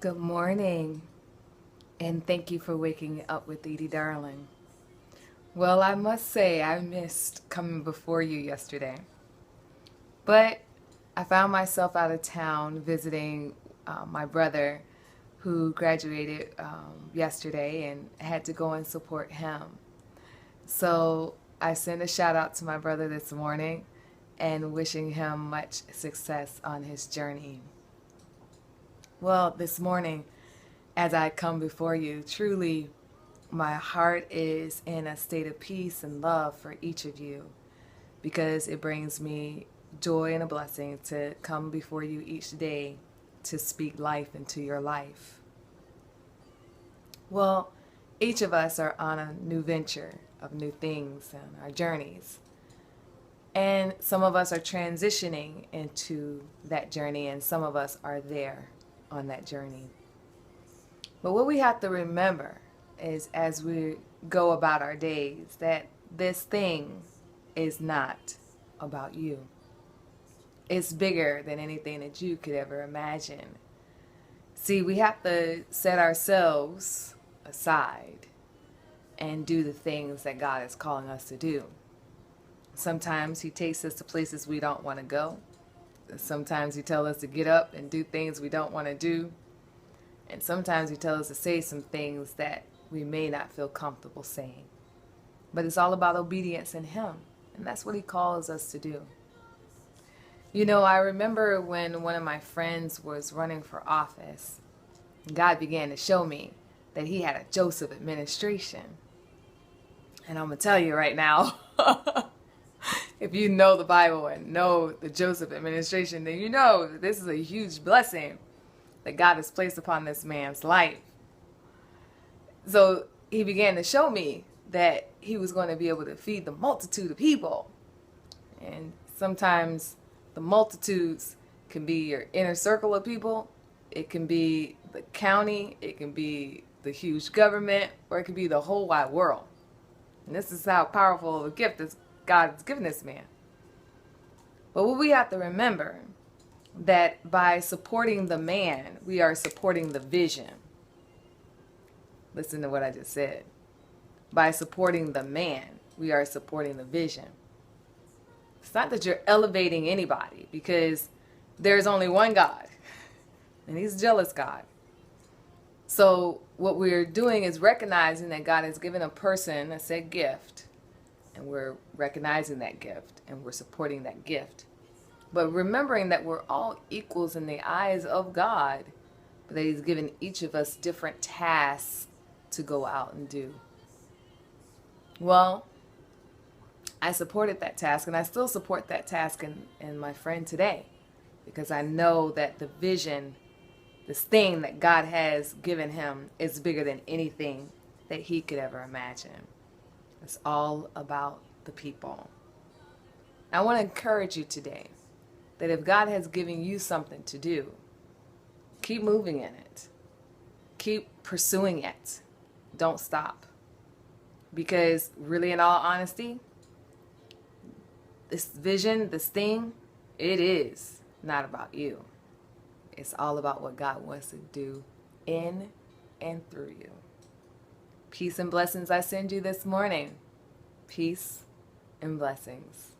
Good morning, and thank you for waking up with Edie Darling. Well, I must say I missed coming before you yesterday, but I found myself out of town visiting my brother who graduated yesterday and had to go and support him. So I sent a shout out to my brother this morning and wishing him much success on his journey. Well, this morning, as I come before you, truly my heart is in a state of peace and love for each of you because it brings me joy and a blessing to come before you each day to speak life into your life. Well, each of us are on a new venture of new things and our journeys. And some of us are transitioning into that journey, and some of us are there on that journey. But what we have to remember is as we go about our days that this thing is not about you. It's bigger than anything that you could ever imagine. See, we have to set ourselves aside and do the things that God is calling us to do. Sometimes He takes us to places we don't want to go. Sometimes He tells us to get up and do things we don't want to do. And sometimes He tells us to say some things that we may not feel comfortable saying. But it's all about obedience in Him. And that's what He calls us to do. You know, I remember when one of my friends was running for office, God began to show me that he had a Joseph administration. And I'm going to tell you right now, if you know the Bible and know the Joseph administration, then you know that this is a huge blessing that God has placed upon this man's life. So he began to show me that he was going to be able to feed the multitude of people. And sometimes the multitudes can be your inner circle of people. It can be the county. It can be the huge government, or it can be the whole wide world. And this is how powerful of a gift that God has given this man. But what we have to remember that by supporting the man, we are supporting the vision. Listen to what I just said. By supporting the man, we are supporting the vision. It's not that you're elevating anybody, because there's only one God, and He's a jealous God. So what we're doing is recognizing that God has given a person a said gift, and we're recognizing that gift, and we're supporting that gift. But remembering that we're all equals in the eyes of God, but that He's given each of us different tasks to go out and do. Well, I supported that task, and I still support that task in my friend today, because I know that the vision, this thing that God has given him, is bigger than anything that he could ever imagine. It's all about the people. I want to encourage you today that if God has given you something to do, keep moving in it. Keep pursuing it. Don't stop. Because really, in all honesty, this vision, this thing, it is not about you. It's all about what God wants to do in and through you. Peace and blessings I send you this morning. Peace and blessings.